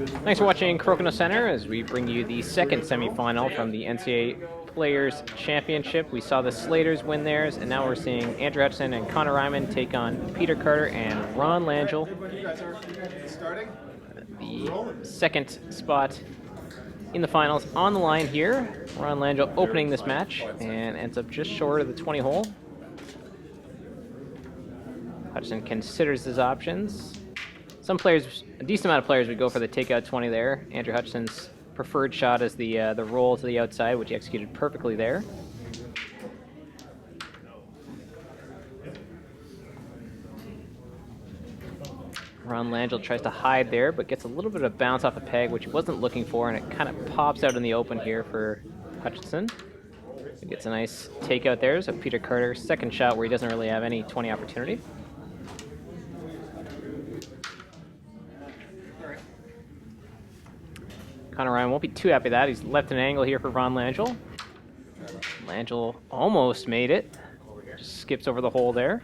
Thanks for watching Crokinole Center as we bring you the second semifinal from the NCA Players Championship. We saw the Slaters win theirs, and now we're seeing Andrew Hutchinson and Connor Reinman take on Peter Carter and Ron Langill. The second spot in the finals on the line here. Ron Langill opening this match and ends up just short of the 20 hole. Hutchinson considers his options. Some players, a decent amount of players, would go for the takeout 20 there. Andrew Hutchinson's preferred shot is the roll to the outside, which he executed perfectly there. Ron Langill tries to hide there, but gets a little bit of bounce off the peg, which he wasn't looking for, and it kind of pops out in the open here for Hutchinson. He gets a nice takeout there, so Peter Carter's second shot where he doesn't really have any 20 opportunity. Connor Ryan won't be too happy with that. He's left an angle here for Ron Langill. Langill almost made it. Just skips over the hole there.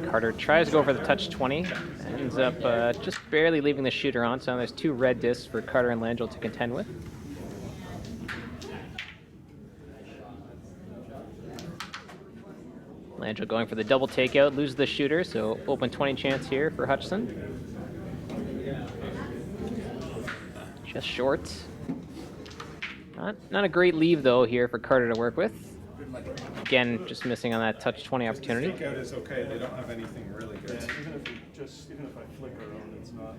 Carter tries to go for the touch 20. Ends up just barely leaving the shooter on, so there's two red discs for Carter and Langill to contend with. Langill going for the double takeout, loses the shooter, so open 20 chance here for Hutchinson. Just short. Not a great leave though here for Carter to work with. Again, just missing on that touch 20 opportunity. Takeout is okay. They don't have anything really good. Yeah, even if I flick around, it's not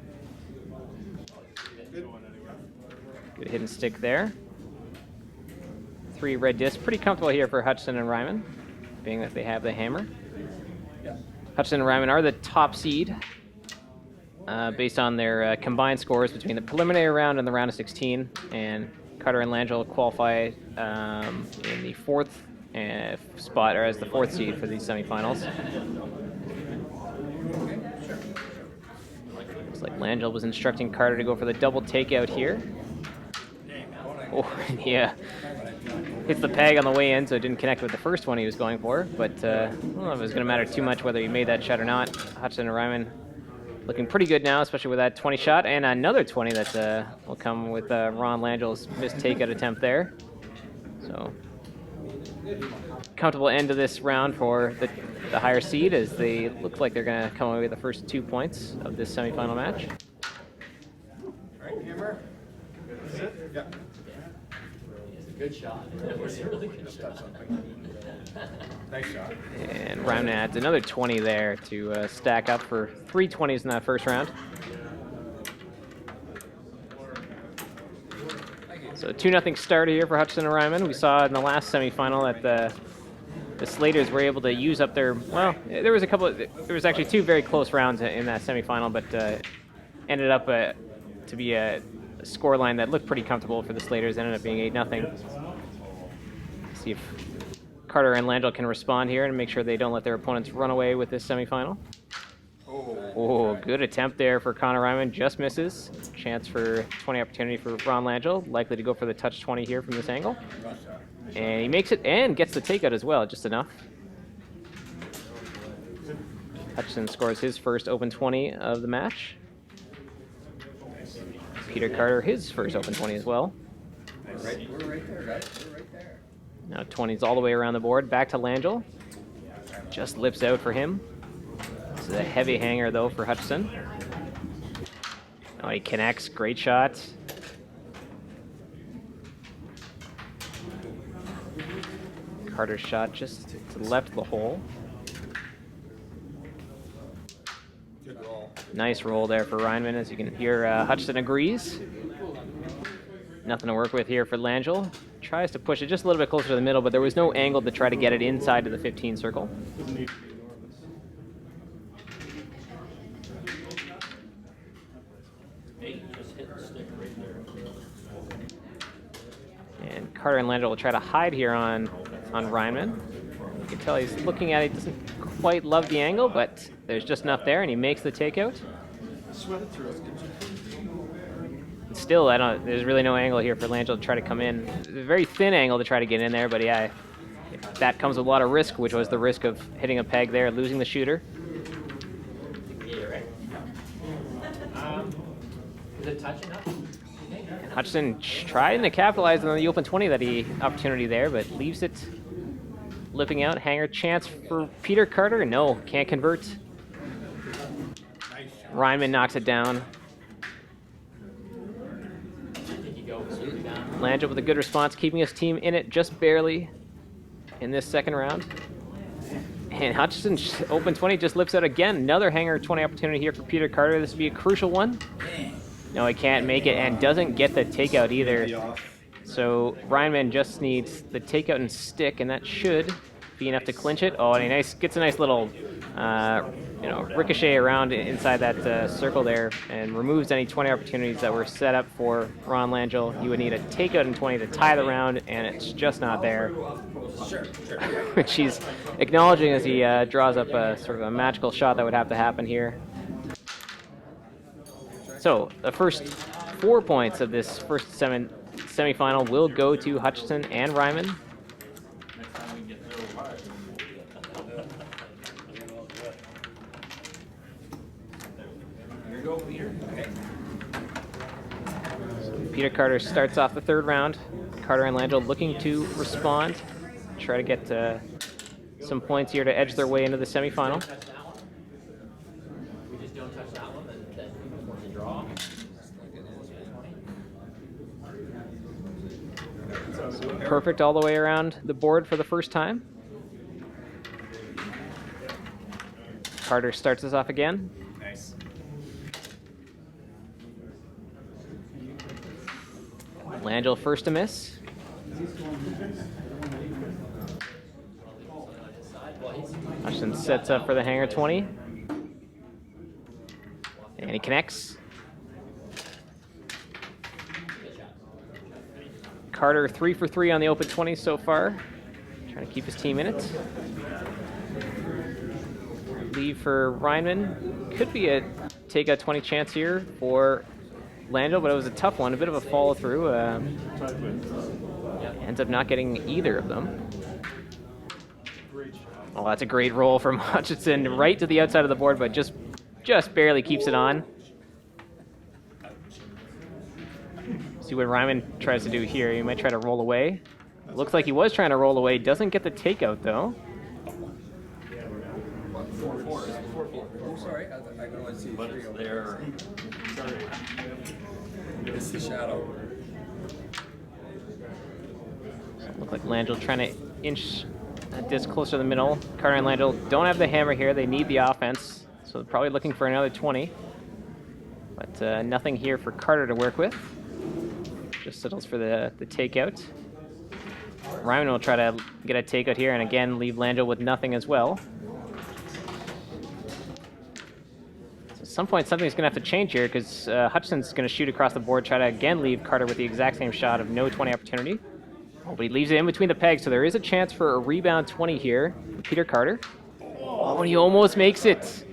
going anywhere. Good hidden stick there. Three red discs, pretty comfortable here for Hutchinson and Reinman, being that they have the hammer. Hutchinson and Reinman are the top seed based on their combined scores between the preliminary round and the round of 16, and Carter and Langill qualify in the fourth spot, or as the fourth seed for these semifinals. Looks like Langill was instructing Carter to go for the double takeout here. Oh, yeah. Hits the peg on the way in, so it didn't connect with the first one he was going for. But I don't know if it was going to matter too much whether he made that shot or not. Hutchinson and Reinman looking pretty good now, especially with that 20 shot. And another 20 that will come with Ron Langill's missed takeout attempt there. So, comfortable end of this round for the higher seed, as they look like they're going to come away with the first 2 points of this semifinal match. All right, hammer. Is it? Yeah. Good shot. That was a really good shot. Nice shot. And Reinman adds another 20 there to stack up for 3 20s in that first round. So 2-0 start here for Hutchinson and Reinman. We saw in the last semifinal that the Slaters were able to use up their, well, there was actually 2 very close rounds in that semifinal, but ended up to be a scoreline that looked pretty comfortable for the Slaters. Ended up being 8-0. See if Carter and Langill can respond here and make sure they don't let their opponents run away with this semifinal. Oh, good attempt there for Connor Reinman, just misses. Chance for 20 opportunity for Ron Langill, likely to go for the touch 20 here from this angle. And he makes it and gets the takeout as well, just enough. Hutchinson scores his first open 20 of the match. Peter Carter, his first open 20 as well. We're right there, guys. We're right there. Now 20s all the way around the board. Back to Langill. Just lips out for him. This is a heavy hanger, though, for Hutchinson. Oh, he connects. Great shot. Carter's shot just to the left of the hole. Good roll. Nice roll there for Reinman. As you can hear, Hutchinson agrees. Nothing to work with here for Langill. Tries to push it just a little bit closer to the middle, but there was no angle to try to get it inside to the 15 circle. Doesn't need to be And Carter and Langill will try to hide here on Reinman. You can tell he's looking at it, doesn't quite love the angle, but there's just enough there, and he makes the takeout. Sweat it through. still, there's really no angle here for Langill to try to come in. It's a very thin angle to try to get in there, but yeah, that comes with a lot of risk, which was the risk of hitting a peg there, losing the shooter. Is it touching up? And Hutchinson trying to capitalize on the open 20 opportunity there, but leaves it lipping out. Hanger chance for Peter Carter. No, can't convert. Reinman knocks it down. Langill with a good response, keeping his team in it just barely in this second round. And Hutchinson, open 20, just lips out again. Another hanger 20 opportunity here for Peter Carter. This would be a crucial one. No, he can't make it and doesn't get the takeout either. So Reinman just needs the takeout and stick, and that should be enough to clinch it. Oh, and he gets a nice little ricochet around inside that circle there and removes any 20 opportunities that were set up for Ron Langill. He would need a takeout in 20 to tie the round, and it's just not there. Which he's acknowledging as he draws up a sort of a magical shot that would have to happen here. So the first 4 points of this first semifinal will go to Hutchinson and Reinman. Peter Carter starts off the third round. Carter and Langill looking to respond, try to get some points here to edge their way into the semifinal. We just don't touch that one, then we draw. Perfect all the way around the board for the first time. Carter starts us off again. Nice. Langill first to miss. Hutchinson sets up for the hanger 20. And he connects. Carter 3 for 3 on the open 20 so far. Trying to keep his team in it. Leave for Reinman. Could be a takeout 20 chance here for Langill, but it was a tough one, a bit of a follow through. Ends up not getting either of them. Oh, that's a great roll from Hutchinson right to the outside of the board, but just barely keeps it on. See what Reinman tries to do here. He might try to roll away. Looks like he was trying to roll away. Doesn't get the takeout though. Oh, sorry, I can only see But three it's over there. It's the shadow. Look like Langill trying to inch that disc closer to the middle. Carter and Langill don't have the hammer here. They need the offense, so they're probably looking for another 20. But nothing here for Carter to work with. Just settles for the takeout. Reinman will try to get a takeout here and again leave Langill with nothing as well. So at some point something's going to have to change here because Hutchinson's going to shoot across the board, try to again leave Carter with the exact same shot of no 20 opportunity. Oh, but he leaves it in between the pegs, so there is a chance for a rebound 20 here for Peter Carter. Oh, and he almost makes it.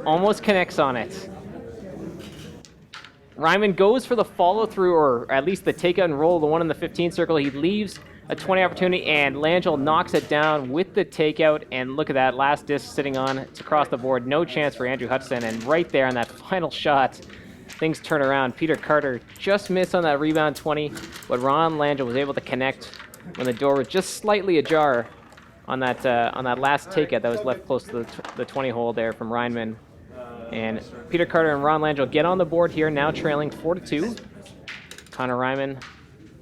Almost connects on it. Reinman goes for the follow-through, or at least the takeout and roll, the one in the 15 circle. He leaves a 20 opportunity, and Langill knocks it down with the takeout. And look at that, last disc sitting on. It's across the board. No chance for Andrew Hutchinson. And right there on that final shot, things turn around. Peter Carter just missed on that rebound 20, but Ron Langill was able to connect when the door was just slightly ajar on that last takeout that was left close to the 20 hole there from Reinman. And Peter Carter and Ron Langill get on the board here, now trailing 4-2. Connor Reinman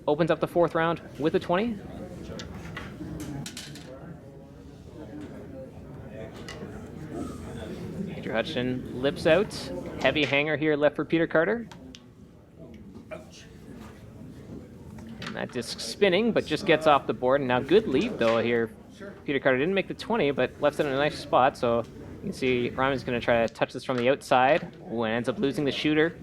opens up the fourth round with a 20. Andrew Hutchinson lips out. Heavy hanger here left for Peter Carter. And that disc spinning, but just gets off the board. And now good lead though here. Peter Carter didn't make the 20, but left it in a nice spot. So you can see Reinman's going to try to touch this from the outside. Ooh, and ends up losing the shooter.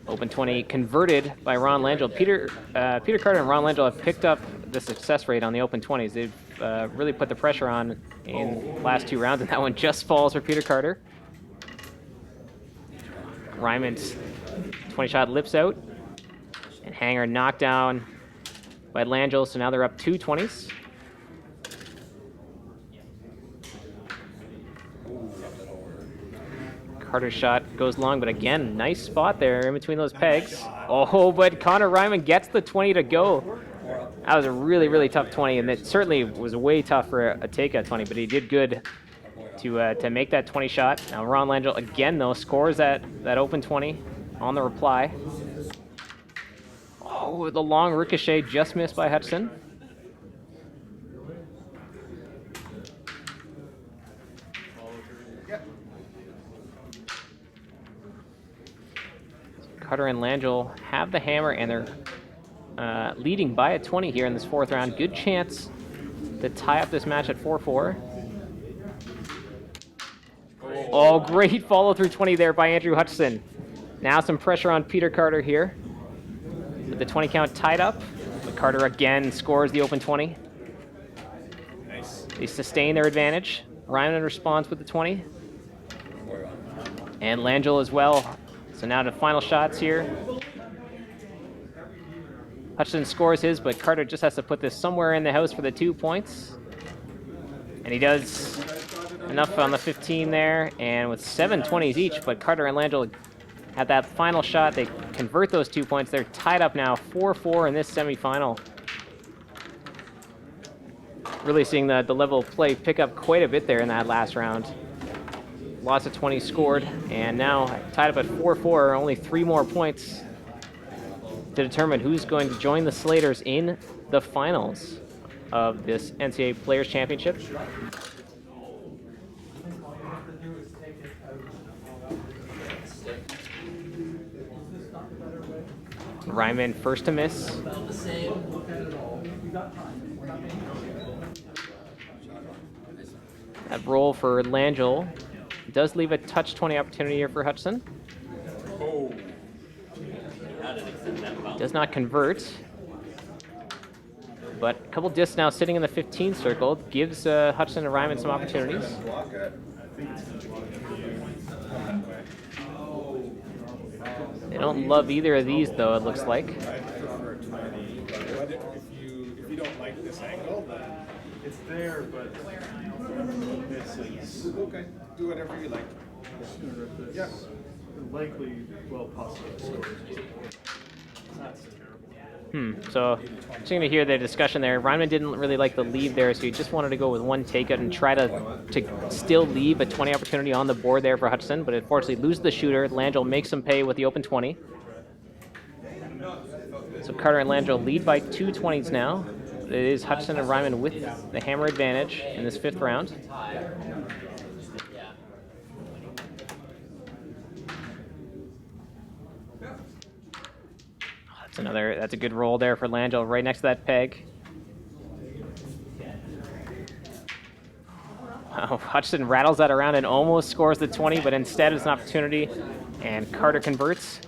Open 20 converted by Ron Langill. Peter Carter and Ron Langill have picked up the success rate on the open 20s. They've really put the pressure on in the last two rounds, and that one just falls for Peter Carter. Reinman's 20 shot lips out. And hanger knocked down by Langill, so now they're up 2 20s. Carter's shot goes long, but again, nice spot there in between those pegs. Oh, but Connor Reinman gets the 20 to go. That was a really, really tough 20, and it certainly was way tough for a takeout 20, but he did good to make that 20 shot. Now Ron Langill again, though, scores that open 20 on the reply. Oh, the long ricochet just missed by Hutchinson. Carter and Langill have the hammer, and they're leading by a 20 here in this 4th round. Good chance to tie up this match at 4-4. Oh, great follow-through 20 there by Andrew Hutchinson. Now some pressure on Peter Carter here. With the 20 count tied up, but Carter again scores the open 20. Nice. They sustain their advantage. Reinman responds with the 20. And Langill as well. So now to final shots here. Hutchinson scores his, but Carter just has to put this somewhere in the house for the 2 points. And he does enough on the 15 there, and with 7 20s each, but Carter and Langill at that final shot, they convert those 2 points. They're tied up now 4-4 in this semifinal. Really seeing the level of play pick up quite a bit there in that last round. Lots of 20s scored, and now tied up at 4-4, only 3 more points to determine who's going to join the Slaters in the finals of this NCA Players Championship. Reinman first to miss. That roll for Langill does leave a touch 20 opportunity here for Hutchinson. Does not convert. But a couple discs now sitting in the 15 circle gives Hutchinson and Reinman some opportunities. They don't love either of these, though, it looks like. I prefer 20. But if you don't like this angle, then It's there, but this is okay, do whatever you like. yeah. Likely, well, possible. That's terrible. So just going to hear the discussion there. Reinman didn't really like the lead there, so he just wanted to go with one takeout and try to still leave a 20 opportunity on the board there for Hutchinson, but unfortunately loses the shooter. Langill makes him pay with the open 20. So Carter and Langill lead by 2 20s now. It is Hutchinson and Reinman with the hammer advantage in this 5th round. That's a good roll there for Langill, right next to that peg. Oh, Hutchinson rattles that around and almost scores the 20, but instead it's an opportunity, and Carter converts.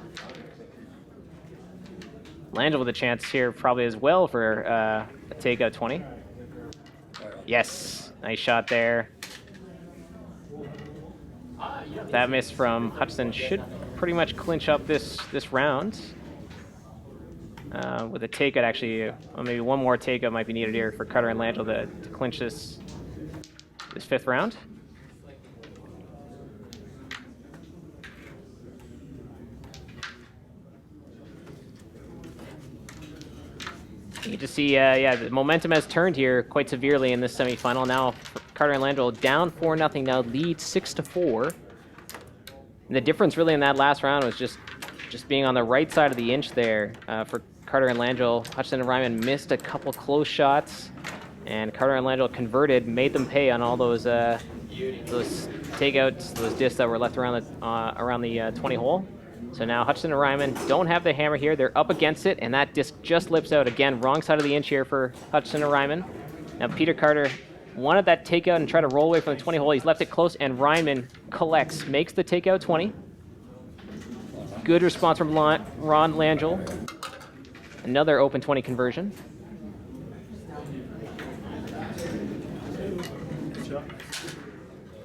Langill with a chance here probably as well for a takeout 20. Yes, nice shot there. That miss from Hutchinson should pretty much clinch up this round. With a takeout, actually, well, maybe one more takeout might be needed here for Carter and Langill to clinch this 5th round. You can just see, the momentum has turned here quite severely in this semifinal. Now Carter and Langill down 4-0, now lead 6-4. And the difference really in that last round was just being on the right side of the inch there for Carter and Langill. Hutchinson and Reinman missed a couple close shots, and Carter and Langill converted, made them pay on all those takeouts, those discs that were left around the 20 hole. So now Hutchinson and Reinman don't have the hammer here. They're up against it, and that disc just lips out. Again, wrong side of the inch here for Hutchinson and Reinman. Now Peter Carter wanted that takeout and tried to roll away from the 20 hole. He's left it close, and Reinman collects, makes the takeout 20. Good response from Ron Langill. Another open 20 conversion.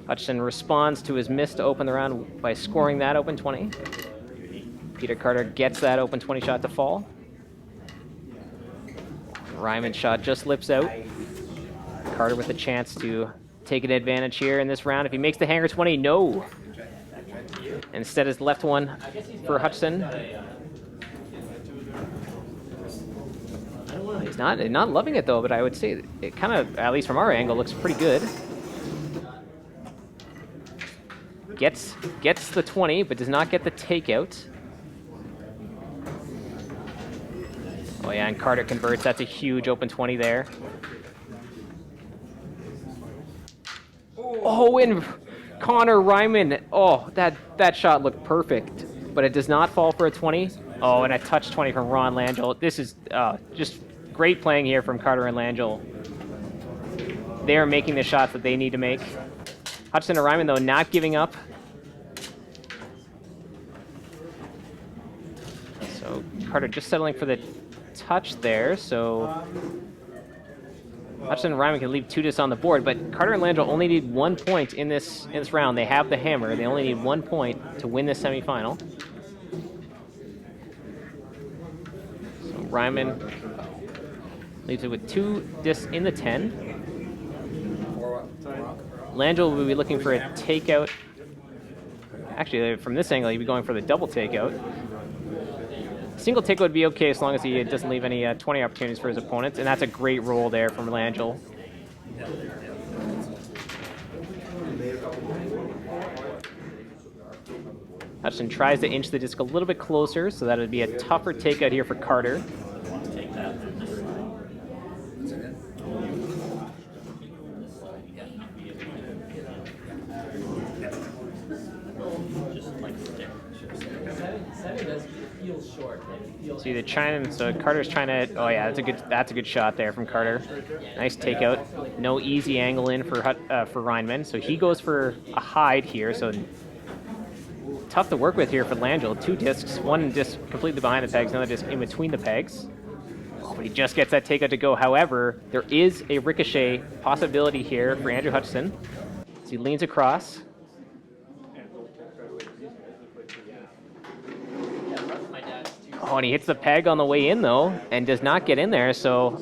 Hutchinson responds to his miss to open the round by scoring that open 20. Peter Carter gets that open 20 shot to fall. Reinman shot just lips out. Carter with a chance to take an advantage here in this round. If he makes the hanger 20, no. Instead, it's left one for Hutchinson. He's not loving it though, but I would say it kind of, at least from our angle, looks pretty good. Gets the 20, but does not get the takeout. Oh yeah, and Carter converts. That's a huge open 20 there. Oh, and Connor Reinman. Oh, that shot looked perfect, but it does not fall for a 20. Oh, and a touch 20 from Ron Langille. This is just great playing here from Carter and Langille. They are making the shots that they need to make. Hutchinson and Reinman, though, not giving up. So Carter just settling for the touch there. So Hutchinson and Reinman can leave 2 discs on the board, but Carter and Langille only need 1 point in this round. They have the hammer. They only need 1 point to win this semifinal. So Reinman leaves it with 2 discs in the 10. Langill will be looking for a takeout. Actually, from this angle, he'd be going for the double takeout. Single takeout would be okay as long as he doesn't leave any 20 opportunities for his opponents, and that's a great roll there from Langill. Hutchinson tries to inch the disc a little bit closer, so that would be a tougher takeout here for Carter. See the China, so Carter's trying to. Oh yeah, that's a good shot there from Carter. Nice takeout. No easy angle in for Reinman, so he goes for a hide here. So tough to work with here for Langill. 2 discs, 1 disc completely behind the pegs, another disc in between the pegs. Oh, but he just gets that takeout to go. However, there is a ricochet possibility here for Andrew Hutchinson. So he leans across. Oh, and he hits the peg on the way in, though, and does not get in there, so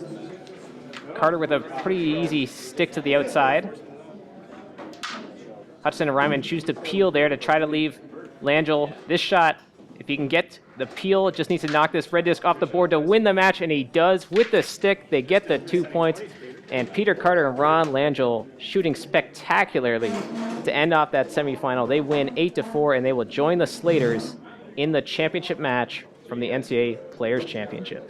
Carter with a pretty easy stick to the outside. Hutchinson and Reinman choose to peel there to try to leave Langill this shot. If he can get the peel, just needs to knock this red disc off the board to win the match, and he does with the stick. They get the 2 points, and Peter Carter and Ron Langill shooting spectacularly to end off that semifinal. They win 8-4, and they will join the Slaters in the championship match from the NCA Players Championship.